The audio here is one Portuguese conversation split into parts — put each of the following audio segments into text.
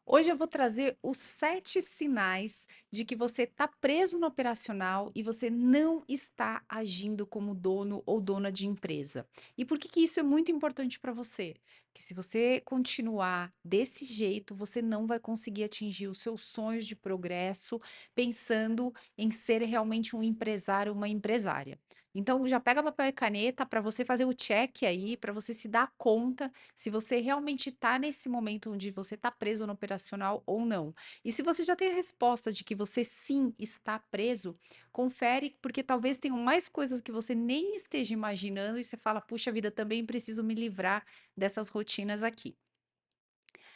Hoje eu vou trazer os 7 sinais de que você está preso no operacional e você não está agindo como dono ou dona de empresa. E por que que isso é muito importante para você? Que se você continuar desse jeito, você não vai conseguir atingir os seus sonhos de progresso, pensando em ser realmente um empresário, uma empresária. Então já pega papel e caneta para você fazer o check aí, para você se dar conta se você realmente está nesse momento onde você está preso no operacional ou não. E se você já tem a resposta de que você sim está preso, confere, porque talvez tenham mais coisas que você nem esteja imaginando e você fala: puxa vida, também preciso me livrar dessas rotinas aqui.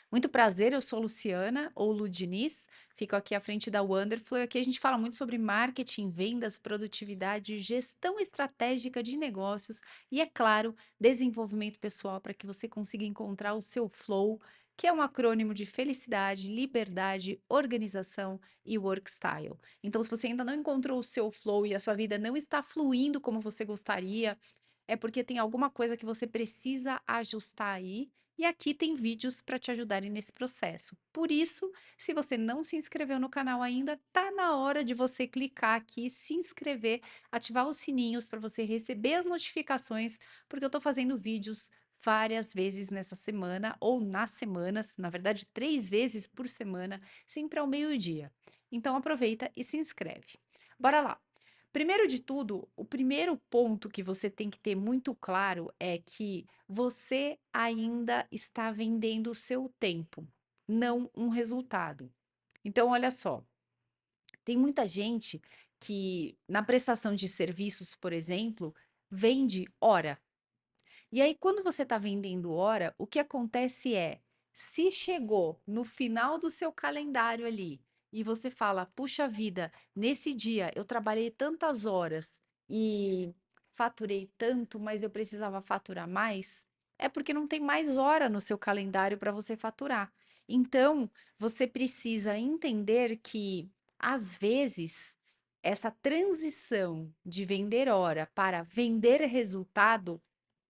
Muito prazer, eu sou Luciana, ou Lu Diniz, fico aqui à frente da Wonderful, e aqui a gente fala muito sobre marketing, vendas, produtividade, gestão estratégica de negócios e, é claro, desenvolvimento pessoal para que você consiga encontrar o seu flow, que é um acrônimo de felicidade, liberdade, organização e work style. Então, se você ainda não encontrou o seu flow e a sua vida não está fluindo como você gostaria, é porque tem alguma coisa que você precisa ajustar aí, e aqui tem vídeos para te ajudarem nesse processo. Por isso, se você não se inscreveu no canal ainda, tá na hora de você clicar aqui, se inscrever, ativar os sininhos para você receber as notificações, porque eu estou fazendo vídeos várias vezes nessa semana ou nas semanas, na verdade, 3 vezes por semana, sempre ao meio-dia. Então aproveita e se inscreve. Bora lá! Primeiro de tudo, o primeiro ponto que você tem que ter muito claro é que você ainda está vendendo o seu tempo, não um resultado. Então, olha só, tem muita gente que na prestação de serviços, por exemplo, vende hora. E aí, quando você está vendendo hora, o que acontece é, se chegou no final do seu calendário ali e você fala, puxa vida, nesse dia eu trabalhei tantas horas e faturei tanto, mas eu precisava faturar mais, é porque não tem mais hora no seu calendário para você faturar. Então, você precisa entender que, às vezes, essa transição de vender hora para vender resultado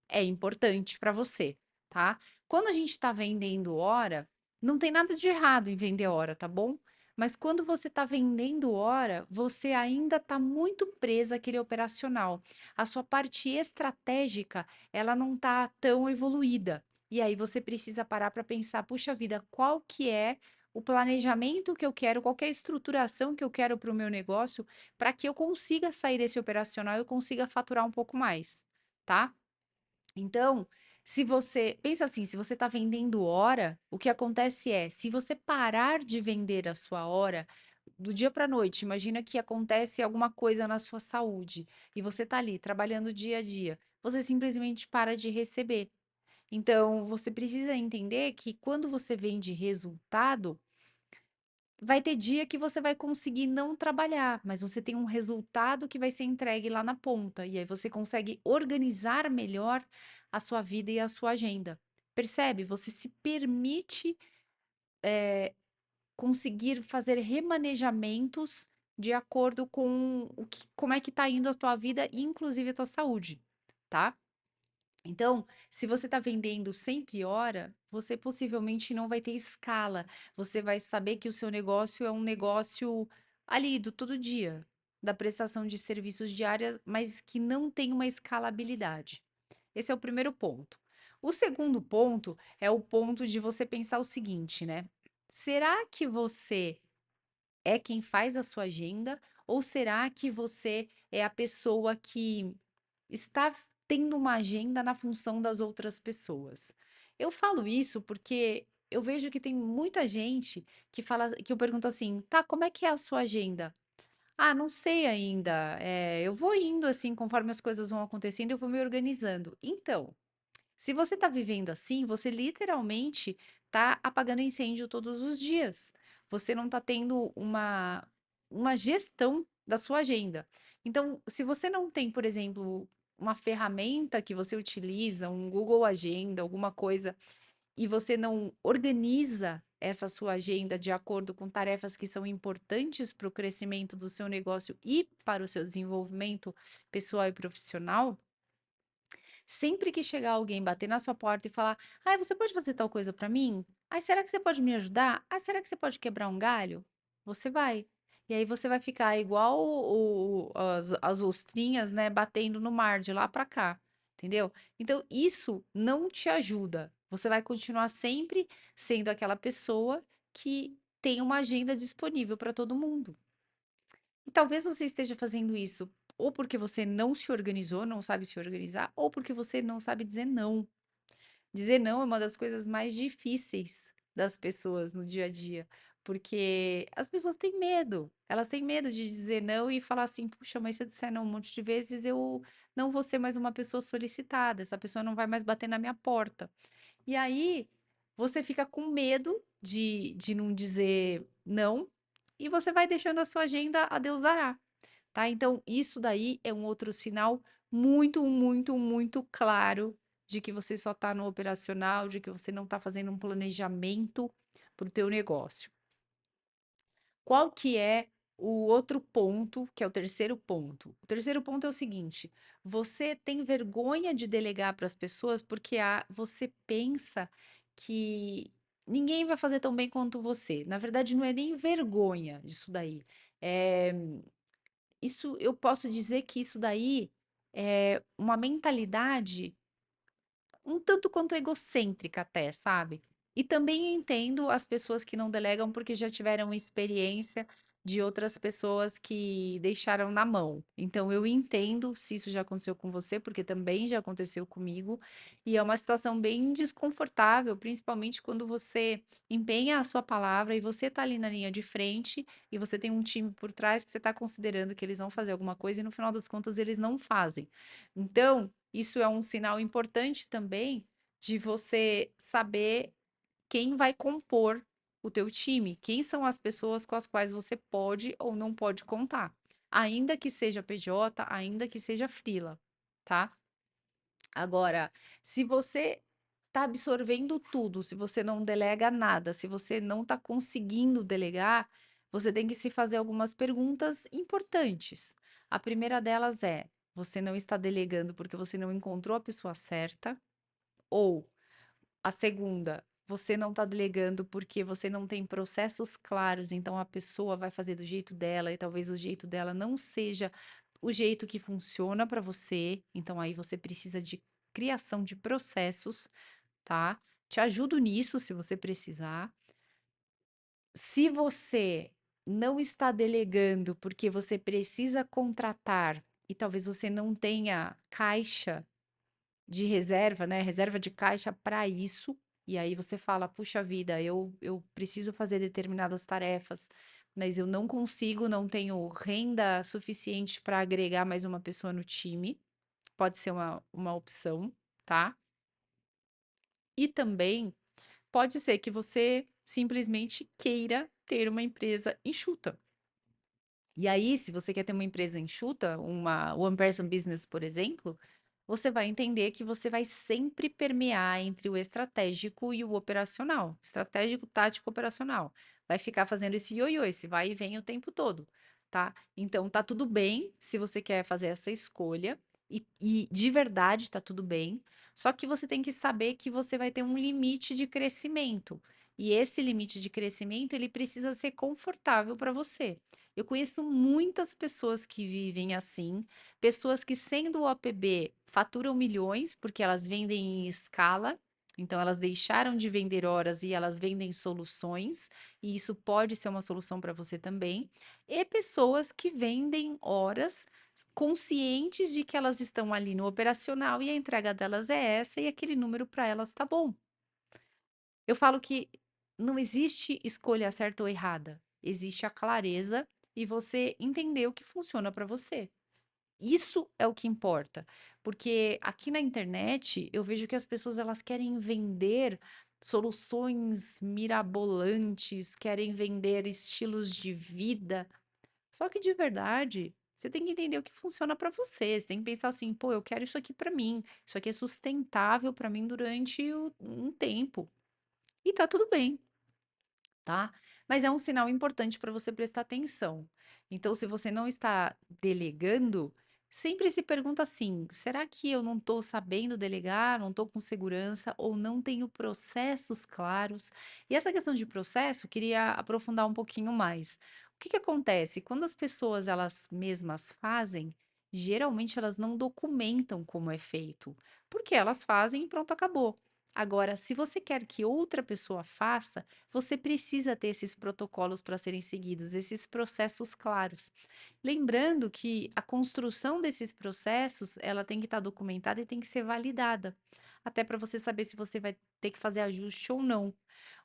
é importante para você, tá? Quando a gente está vendendo hora, não tem nada de errado em vender hora, tá bom? Mas quando você está vendendo hora, você ainda está muito presa àquele operacional. A sua parte estratégica, ela não está tão evoluída. E aí você precisa parar para pensar, puxa vida, qual que é o planejamento que eu quero, qual que é a estruturação que eu quero para o meu negócio, para que eu consiga sair desse operacional e eu consiga faturar um pouco mais, tá? Então, se você pensa assim, se você está vendendo hora, o que acontece é, se você parar de vender a sua hora, do dia para a noite, imagina que acontece alguma coisa na sua saúde e você está ali trabalhando dia a dia, você simplesmente para de receber. Então, você precisa entender que quando você vende resultado, vai ter dia que você vai conseguir não trabalhar, mas você tem um resultado que vai ser entregue lá na ponta, e aí você consegue organizar melhor a sua vida e a sua agenda. Percebe? Você se permite conseguir fazer remanejamentos de acordo com como é que está indo a tua vida, inclusive a tua saúde, tá? Então, se você está vendendo sempre hora, você possivelmente não vai ter escala. Você vai saber que o seu negócio é um negócio ali do todo dia, da prestação de serviços diárias, mas que não tem uma escalabilidade. Esse é o primeiro ponto. O segundo ponto é o ponto de você pensar o seguinte, né? Será que você é quem faz a sua agenda ou será que você é a pessoa que está tendo uma agenda na função das outras pessoas? Eu falo isso porque eu vejo que tem muita gente que fala, que eu pergunto assim, tá, como é que é a sua agenda? Ah, não sei ainda. Eu vou indo assim, conforme as coisas vão acontecendo, eu vou me organizando. Então, se você está vivendo assim, você literalmente está apagando incêndio todos os dias. Você não está tendo uma gestão da sua agenda. Então, se você não tem, por exemplo, uma ferramenta que você utiliza, um Google Agenda, alguma coisa, e você não organiza essa sua agenda de acordo com tarefas que são importantes para o crescimento do seu negócio e para o seu desenvolvimento pessoal e profissional, Sempre que chegar alguém bater na sua porta e falar: "Ai, você pode fazer tal coisa pra mim? Ai, será que você pode me ajudar? Ai, será que você pode quebrar um galho?", você vai. E aí você vai ficar igual as ostrinhas, né, batendo no mar de lá pra cá, entendeu? Então isso não te ajuda. Você vai continuar sempre sendo aquela pessoa que tem uma agenda disponível para todo mundo. E talvez você esteja fazendo isso ou porque você não se organizou, não sabe se organizar, ou porque você não sabe dizer não. Dizer não é uma das coisas mais difíceis das pessoas no dia a dia, porque as pessoas têm medo. Elas têm medo de dizer não e falar assim: "Puxa, mas se eu disser não um monte de vezes, eu não vou ser mais uma pessoa solicitada, essa pessoa não vai mais bater na minha porta". E aí, você fica com medo de não dizer não, e você vai deixando a sua agenda a Deus dará. Tá? Então, isso daí é um outro sinal muito, muito, muito claro de que você só está no operacional, de que você não está fazendo um planejamento para o teu negócio. Qual que é o outro ponto, que é o terceiro ponto? O terceiro ponto é o seguinte: você tem vergonha de delegar para as pessoas porque você pensa que ninguém vai fazer tão bem quanto você. Na verdade, não é nem vergonha disso daí. É, isso eu posso dizer que isso daí é uma mentalidade um tanto quanto egocêntrica até, sabe. E também entendo as pessoas que não delegam, porque já tiveram experiência de outras pessoas que deixaram na mão. Então eu entendo se isso já aconteceu com você, porque também já aconteceu comigo, e é uma situação bem desconfortável, principalmente quando você empenha a sua palavra e você tá ali na linha de frente, e você tem um time por trás que você tá considerando que eles vão fazer alguma coisa e no final das contas eles não fazem. Então, isso é um sinal importante também de você saber quem vai compor o teu time, quem são as pessoas com as quais você pode ou não pode contar, ainda que seja PJ, ainda que seja freela, tá? Agora, se você está absorvendo tudo, se você não delega nada, se você não está conseguindo delegar, você tem que se fazer algumas perguntas importantes. A primeira delas é: você não está delegando porque você não encontrou a pessoa certa? Ou a segunda, você não está delegando porque você não tem processos claros, então a pessoa vai fazer do jeito dela e talvez o jeito dela não seja o jeito que funciona para você, então aí você precisa de criação de processos, tá? Te ajudo nisso se você precisar. Se você não está delegando porque você precisa contratar e talvez você não tenha caixa de reserva, né, reserva de caixa para isso, e aí você fala: "Puxa vida, eu preciso fazer determinadas tarefas, mas eu não consigo, não tenho renda suficiente para agregar mais uma pessoa no time", pode ser uma opção, tá. E também pode ser que você simplesmente queira ter uma empresa enxuta. E aí, se você quer ter uma empresa enxuta, uma one person business, por exemplo, você vai entender que você vai sempre permear entre o estratégico e o operacional. Estratégico, tático, operacional. Vai ficar fazendo esse ioiô, esse vai e vem o tempo todo, tá? Então, tá tudo bem se você quer fazer essa escolha, e de verdade tá tudo bem. Só que você tem que saber que você vai ter um limite de crescimento. E esse limite de crescimento, ele precisa ser confortável para você. Eu conheço muitas pessoas que vivem assim, pessoas que, sendo o OPB, faturam milhões, porque elas vendem em escala, então elas deixaram de vender horas e elas vendem soluções, e isso pode ser uma solução para você também. E pessoas que vendem horas conscientes de que elas estão ali no operacional e a entrega delas é essa e aquele número para elas tá bom. Eu falo que não existe escolha certa ou errada, existe a clareza e você entender o que funciona para você. Isso é o que importa, porque aqui na internet eu vejo que as pessoas elas querem vender soluções mirabolantes, querem vender estilos de vida, só que de verdade, você tem que entender o que funciona para você, você tem que pensar assim: "Pô, eu quero isso aqui para mim, isso aqui é sustentável para mim durante um tempo", e tá tudo bem. Tá? Mas é um sinal importante para você prestar atenção. Então, se você não está delegando, sempre se pergunta assim: será que eu não estou sabendo delegar, não estou com segurança ou não tenho processos claros? E essa questão de processo, eu queria aprofundar um pouquinho mais. O que que acontece? Quando as pessoas elas mesmas fazem, geralmente elas não documentam como é feito, porque elas fazem e pronto, acabou. Agora, se você quer que outra pessoa faça, você precisa ter esses protocolos para serem seguidos, esses processos claros. Lembrando que a construção desses processos, ela tem que estar documentada e tem que ser validada, até para você saber se você vai ter que fazer ajuste ou não.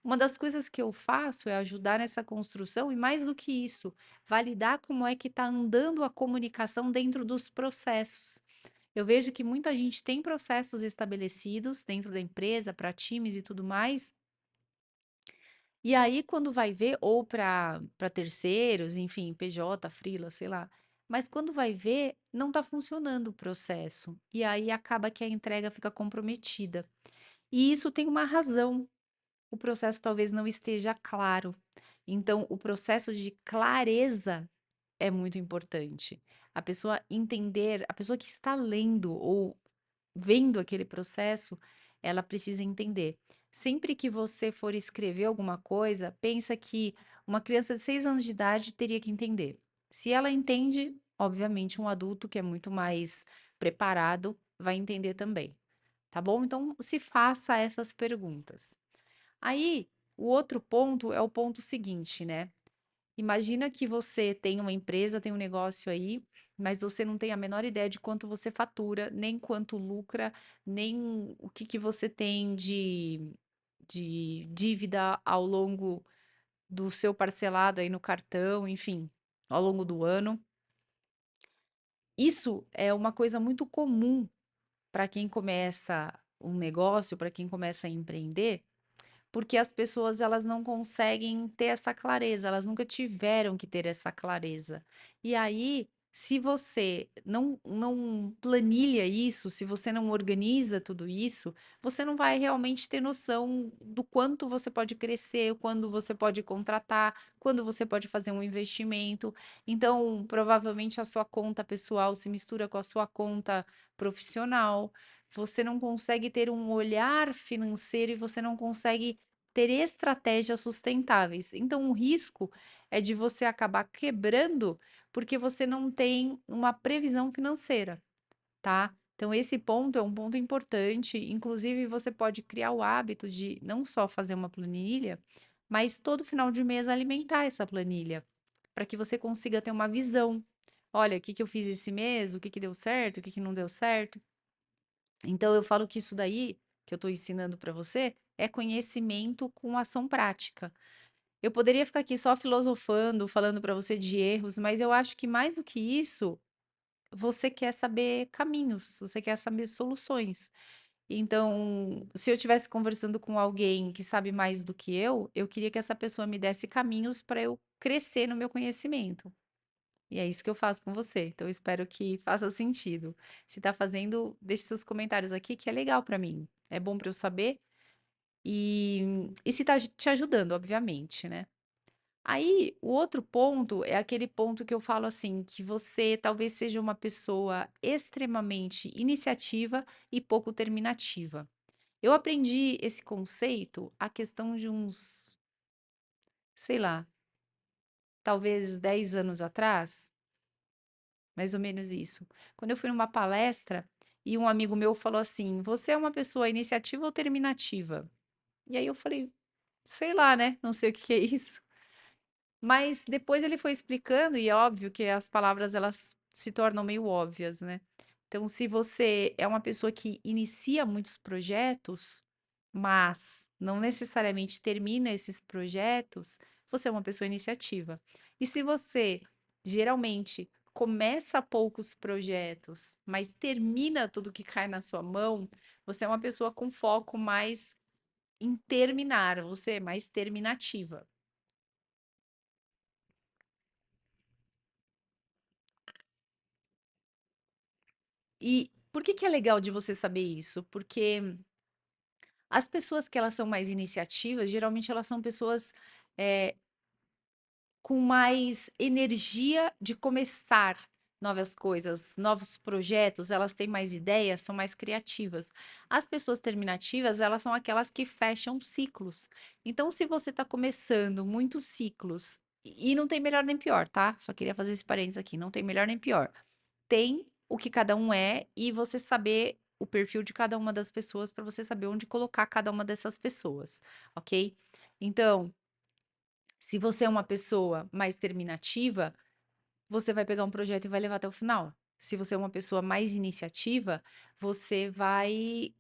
Uma das coisas que eu faço é ajudar nessa construção e mais do que isso, validar como é que está andando a comunicação dentro dos processos. Eu vejo que muita gente tem processos estabelecidos dentro da empresa, para times e tudo mais, e aí quando vai ver ou para terceiros, enfim, PJ, freela, sei lá, mas quando vai ver, não está funcionando o processo, e aí acaba que a entrega fica comprometida. E isso tem uma razão, o processo talvez não esteja claro. Então o processo de clareza é muito importante. A pessoa que está lendo ou vendo aquele processo, ela precisa entender. Sempre que você for escrever alguma coisa, pensa que uma criança de 6 anos de idade teria que entender. Se ela entende, obviamente um adulto que é muito mais preparado vai entender também, tá bom? Então se faça essas perguntas. Aí, o outro ponto é o ponto seguinte, né? Imagina que você tem uma empresa, tem um negócio aí, mas você não tem a menor ideia de quanto você fatura, nem quanto lucra, nem o que que você tem de dívida ao longo do seu parcelado aí no cartão, enfim, ao longo do ano. Isso é uma coisa muito comum para quem começa um negócio, para quem começa a empreender, porque as pessoas elas não conseguem ter essa clareza, elas nunca tiveram que ter essa clareza. E aí, se você não planilha isso, se você não organiza tudo isso, você não vai realmente ter noção do quanto você pode crescer, quando você pode contratar, quando você pode fazer um investimento. Então, provavelmente a sua conta pessoal se mistura com a sua conta profissional. Você não consegue ter um olhar financeiro e você não consegue ter estratégias sustentáveis. Então, o risco é de você acabar quebrando porque você não tem uma previsão financeira, tá? Então, esse ponto é um ponto importante. Inclusive, você pode criar o hábito de não só fazer uma planilha, mas todo final de mês alimentar essa planilha, para que você consiga ter uma visão. Olha, o que que eu fiz esse mês, o que que deu certo, o que que não deu certo. Então eu falo que isso daí, que eu estou ensinando para você, é conhecimento com ação prática. Eu poderia ficar aqui só filosofando, falando para você de erros, mas eu acho que mais do que isso, você quer saber caminhos, você quer saber soluções. Então, se eu estivesse conversando com alguém que sabe mais do que eu queria que essa pessoa me desse caminhos para eu crescer no meu conhecimento. E é isso que eu faço com você. Então, eu espero que faça sentido. Se tá fazendo, deixe seus comentários aqui, que é legal pra mim. É bom pra eu saber. E se tá te ajudando, obviamente, né? Aí, o outro ponto é aquele ponto que eu falo assim, que você talvez seja uma pessoa extremamente iniciativa e pouco terminativa. Eu aprendi esse conceito a questão de uns, sei lá, talvez 10 anos atrás. Mais ou menos isso. Quando eu fui numa palestra e um amigo meu falou assim: "Você é uma pessoa iniciativa ou terminativa?" E aí eu falei: "Sei lá, né, não sei o que que é isso". Mas depois ele foi explicando e é óbvio que as palavras elas se tornam meio óbvias, né. Então se você é uma pessoa que inicia muitos projetos, mas não necessariamente termina esses projetos, você é uma pessoa iniciativa. E se você geralmente começa poucos projetos, mas termina tudo que cai na sua mão, você é uma pessoa com foco mais em terminar, você é mais terminativa. E por que que é legal de você saber isso? Porque as pessoas que elas são mais iniciativas, geralmente elas são pessoas, eh, com mais energia de começar, novas coisas, novos projetos, elas têm mais ideias, são mais criativas. As pessoas terminativas, elas são aquelas que fecham ciclos. Então, se você está começando muitos ciclos, e não tem melhor nem pior, tá? Só queria fazer esse parênteses aqui, não tem melhor nem pior. Tem o que cada um é e você saber o perfil de cada uma das pessoas para você saber onde colocar cada uma dessas pessoas, ok? Então, se você é uma pessoa mais terminativa, você vai pegar um projeto e vai levar até o final. Se você é uma pessoa mais iniciativa, você vai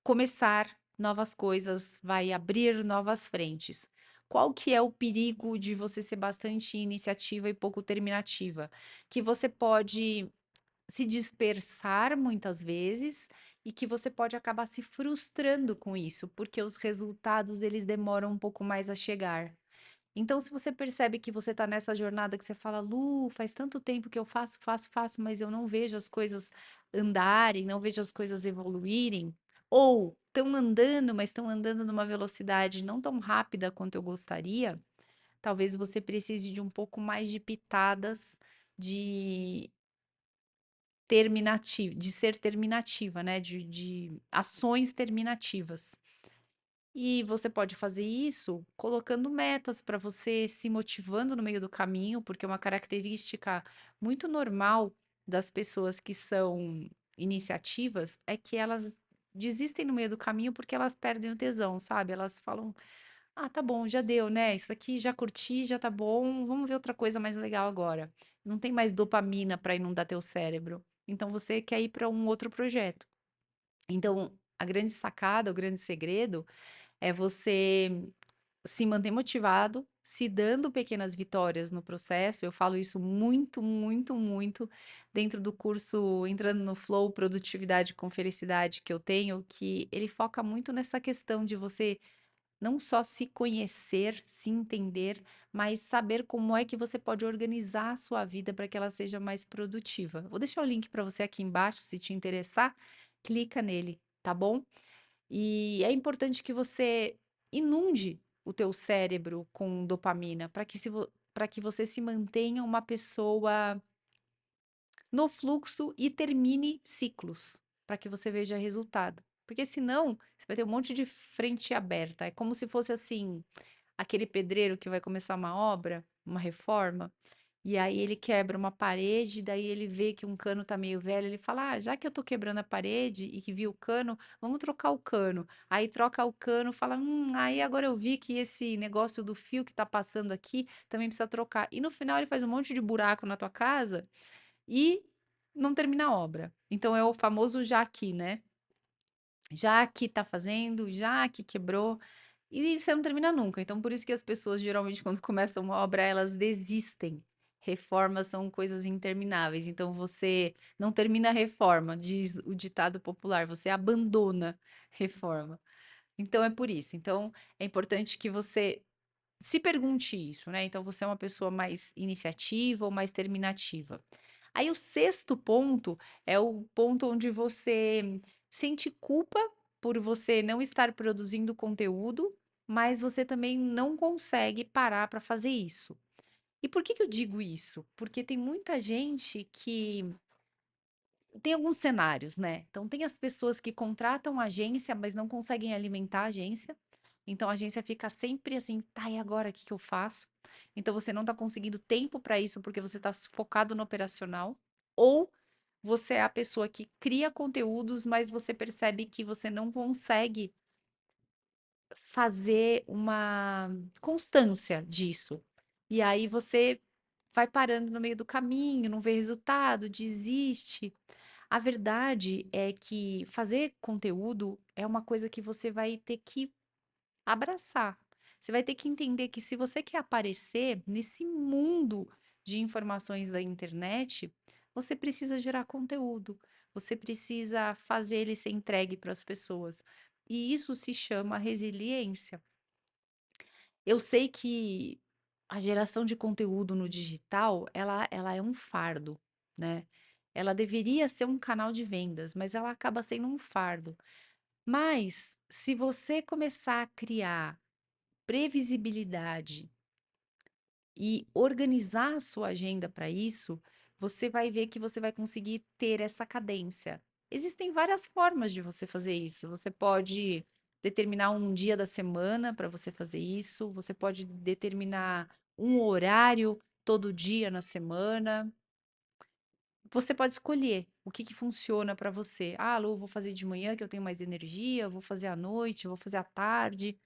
começar novas coisas, vai abrir novas frentes. Qual que é o perigo de você ser bastante iniciativa e pouco terminativa? Que você pode se dispersar muitas vezes e que você pode acabar se frustrando com isso, porque os resultados eles demoram um pouco mais a chegar. Então, se você percebe que você está nessa jornada que você fala, Lu, faz tanto tempo que eu faço, faço, faço, mas eu não vejo as coisas andarem, não vejo as coisas evoluírem, ou estão andando, mas estão andando numa velocidade não tão rápida quanto eu gostaria, talvez você precise de um pouco mais de pitadas de de ser terminativa, né? De ações terminativas. E você pode fazer isso colocando metas para você, se motivando no meio do caminho, porque uma característica muito normal das pessoas que são iniciativas é que elas desistem no meio do caminho porque elas perdem o tesão, sabe? Elas falam: "Ah, tá bom, já deu, né? Isso aqui já curti, já tá bom. Vamos ver outra coisa mais legal agora". Não tem mais dopamina para inundar teu cérebro. Então você quer ir para um outro projeto. Então, a grande sacada, o grande segredo é você se manter motivado, se dando pequenas vitórias no processo. Eu falo isso muito, muito, muito dentro do curso Entrando no Flow, Produtividade com Felicidade que eu tenho, que ele foca muito nessa questão de você não só se conhecer, se entender, mas saber como é que você pode organizar a sua vida para que ela seja mais produtiva. Vou deixar o link para você aqui embaixo, se te interessar, clica nele, tá bom? E é importante que você inunde o teu cérebro com dopamina para que para que você se mantenha uma pessoa no fluxo e termine ciclos, para que você veja resultado. Porque senão, você vai ter um monte de frente aberta. É como se fosse assim, aquele pedreiro que vai começar uma obra, uma reforma, e aí ele quebra uma parede, daí ele vê que um cano tá meio velho, ele fala: "Ah, já que eu tô quebrando a parede e que vi o cano, vamos trocar o cano". Aí troca o cano, fala: aí agora eu vi que esse negócio do fio que tá passando aqui também precisa trocar". E no final ele faz um monte de buraco na tua casa e não termina a obra. Então é o famoso já aqui, né? Já que tá fazendo, já que quebrou. E você não termina nunca. Então, por isso que as pessoas, geralmente, quando começam uma obra, elas desistem. Reformas são coisas intermináveis. Então, você não termina a reforma, diz o ditado popular, você abandona reforma. Então, é por isso. Então, é importante que você se pergunte isso, né? Então, você é uma pessoa mais iniciativa ou mais terminativa? Aí, o sexto ponto é o ponto onde você sente culpa por você não estar produzindo conteúdo, mas você também não consegue parar para fazer isso. E por que que eu digo isso? Porque tem muita gente que tem alguns cenários, né? Então, tem as pessoas que contratam a agência, mas não conseguem alimentar a agência. Então, a agência fica sempre assim, tá, e agora o que que eu faço? Então, você não tá conseguindo tempo para isso porque você tá focado no operacional. Ou você é a pessoa que cria conteúdos, mas você percebe que você não consegue fazer uma constância disso. E aí você vai parando no meio do caminho, não vê resultado, desiste. A verdade é que fazer conteúdo é uma coisa que você vai ter que abraçar. Você vai ter que entender que se você quer aparecer nesse mundo de informações da internet, você precisa gerar conteúdo. Você precisa fazer ele ser entregue para as pessoas. E isso se chama resiliência. Eu sei que a geração de conteúdo no digital, ela é um fardo, né? Ela deveria ser um canal de vendas, mas ela acaba sendo um fardo. Mas se você começar a criar previsibilidade e organizar a sua agenda para isso, você vai ver que você vai conseguir ter essa cadência. Existem várias formas de você fazer isso. Você pode determinar um dia da semana para você fazer isso, você pode determinar um horário todo dia na semana. Você pode escolher o que que funciona para você. Ah, Lu, vou fazer de manhã que eu tenho mais energia, vou fazer à noite, vou fazer à tarde.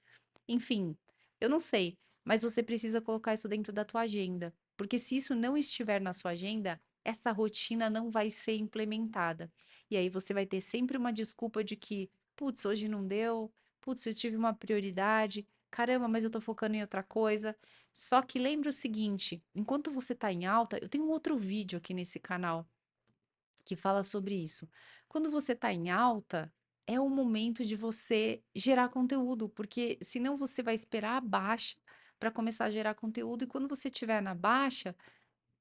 Enfim, eu não sei, mas você precisa colocar isso dentro da tua agenda, porque se isso não estiver na sua agenda, essa rotina não vai ser implementada. E aí você vai ter sempre uma desculpa de que, putz, hoje não deu, putz, eu tive uma prioridade, caramba, mas eu tô focando em outra coisa. Só que lembre o seguinte, enquanto você tá em alta, eu tenho um outro vídeo aqui nesse canal que fala sobre isso. Quando você está em alta, é o momento de você gerar conteúdo, porque senão você vai esperar a baixa para começar a gerar conteúdo, e quando você estiver na baixa,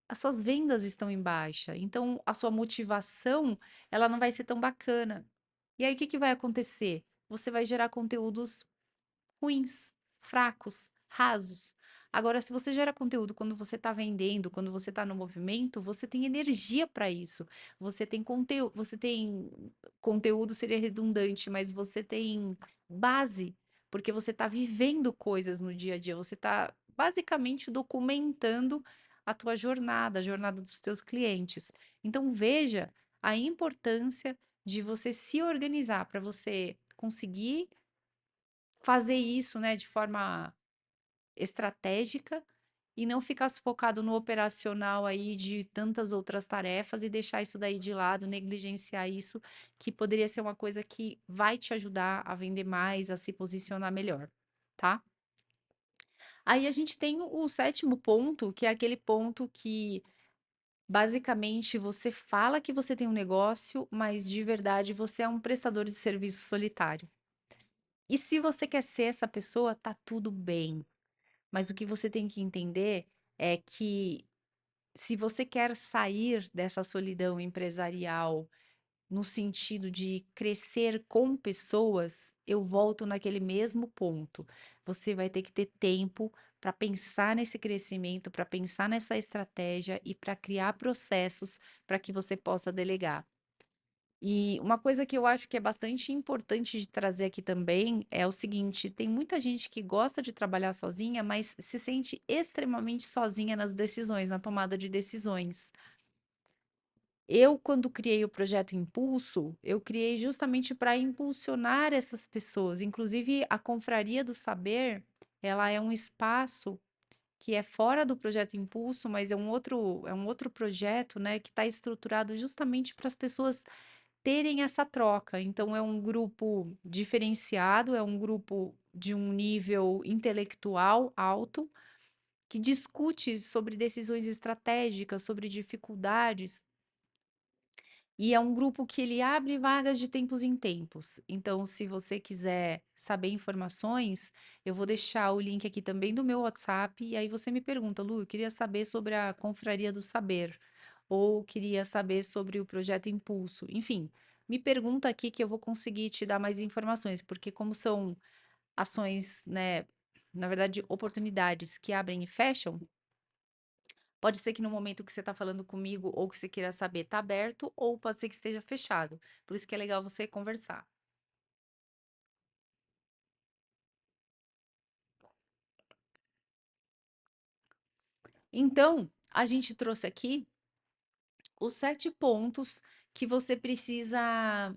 as suas vendas estão em baixa. Então, a sua motivação, ela não vai ser tão bacana. E aí, o que que vai acontecer? Você vai gerar conteúdos ruins, fracos, rasos. Agora, se você gera conteúdo quando você está vendendo, quando você está no movimento, você tem energia para isso. Você tem conteúdo seria redundante, mas você tem base, porque você está vivendo coisas no dia a dia, você está basicamente documentando a jornada dos teus clientes. Então, veja a importância de você se organizar para você conseguir fazer isso, né, de forma estratégica e não ficar sufocado no operacional aí de tantas outras tarefas e deixar isso daí de lado, negligenciar isso, que poderia ser uma coisa que vai te ajudar a vender mais, a se posicionar melhor, tá? Aí a gente tem o sétimo ponto, que é aquele ponto que basicamente você fala que você tem um negócio, mas de verdade você é um prestador de serviço solitário. E se você quer ser essa pessoa, tá tudo bem. Mas o que você tem que entender é que se você quer sair dessa solidão empresarial no sentido de crescer com pessoas, eu volto naquele mesmo ponto. Você vai ter que ter tempo para pensar nesse crescimento, para pensar nessa estratégia e para criar processos para que você possa delegar. E uma coisa que eu acho que é bastante importante de trazer aqui também é o seguinte: tem muita gente que gosta de trabalhar sozinha, mas se sente extremamente sozinha nas decisões, na tomada de decisões. Eu, quando criei o projeto Impulso, eu criei justamente para impulsionar essas pessoas. Inclusive, a Confraria do Saber, ela é um espaço que é fora do projeto Impulso, mas é um outro projeto, né, que está estruturado justamente para as pessoas terem essa troca. Então, é um grupo diferenciado, é um grupo de um nível intelectual alto, que discute sobre decisões estratégicas, sobre dificuldades, e é um grupo que ele abre vagas de tempos em tempos. Então, se você quiser saber informações, eu vou deixar o link aqui também do meu WhatsApp. E aí você me pergunta, Lu, eu queria saber sobre a Confraria do Saber, ou queria saber sobre o projeto Impulso. Enfim, me pergunta aqui que eu vou conseguir te dar mais informações, porque como são ações, né, na verdade, oportunidades que abrem e fecham, pode ser que no momento que você está falando comigo ou que você queira saber está aberto, ou pode ser que esteja fechado. Por isso que é legal você conversar. Então, a gente trouxe aqui os 7 pontos que você precisa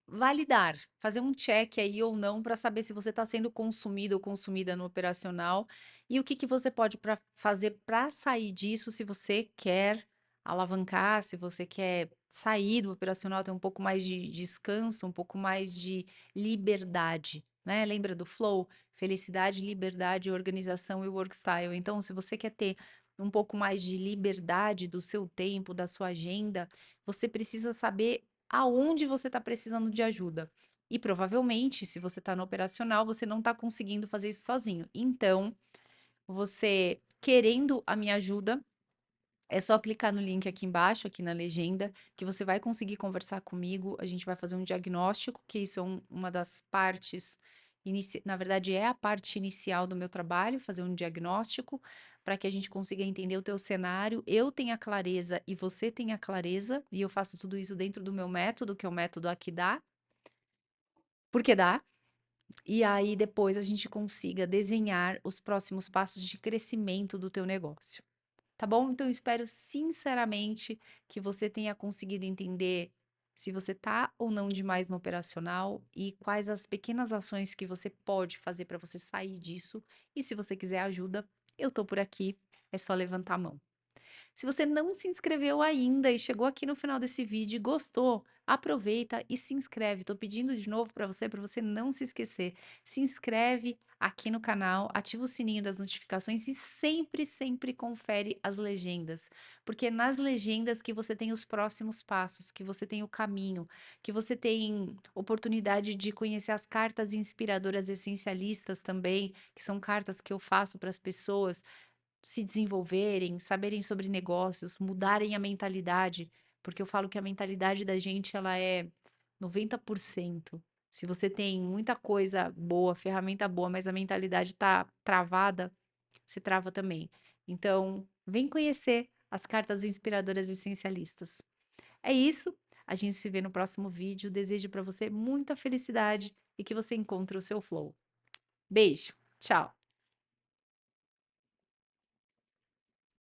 validar, fazer um check aí ou não para saber se você está sendo consumido ou consumida no operacional e o que que você pode fazer para sair disso se você quer alavancar, se você quer sair do operacional, ter um pouco mais de descanso, um pouco mais de liberdade, né? Lembra do flow? Felicidade, liberdade, organização e work style. Então, se você quer ter um pouco mais de liberdade do seu tempo, da sua agenda, você precisa saber aonde você está precisando de ajuda. E provavelmente, se você está no operacional, você não está conseguindo fazer isso sozinho. Então, você querendo a minha ajuda, é só clicar no link aqui embaixo, aqui na legenda, que você vai conseguir conversar comigo. A gente vai fazer um diagnóstico, que isso é uma das partes na verdade é a parte inicial do meu trabalho, fazer um diagnóstico, para que a gente consiga entender o teu cenário, eu tenha clareza e você tenha clareza, e eu faço tudo isso dentro do meu método, que é o método Aqui Dá, porque dá. E aí depois a gente consiga desenhar os próximos passos de crescimento do teu negócio. Tá bom? Então eu espero sinceramente que você tenha conseguido entender se você tá ou não demais no operacional e quais as pequenas ações que você pode fazer para você sair disso. E se você quiser ajuda, eu tô por aqui, é só levantar a mão. Se você não se inscreveu ainda e chegou aqui no final desse vídeo e gostou, aproveita e se inscreve. Tô pedindo de novo para você não se esquecer. Se inscreve aqui no canal, ativa o sininho das notificações e sempre, sempre confere as legendas, porque é nas legendas que você tem os próximos passos, que você tem o caminho, que você tem oportunidade de conhecer as cartas inspiradoras essencialistas também, que são cartas que eu faço para as pessoas se desenvolverem, saberem sobre negócios, mudarem a mentalidade, porque eu falo que a mentalidade da gente ela é 90%. Se você tem muita coisa boa, ferramenta boa, mas a mentalidade tá travada, você trava também. Então, vem conhecer as cartas inspiradoras essencialistas. É isso, a gente se vê no próximo vídeo. Desejo para você muita felicidade e que você encontre o seu flow. Beijo, tchau.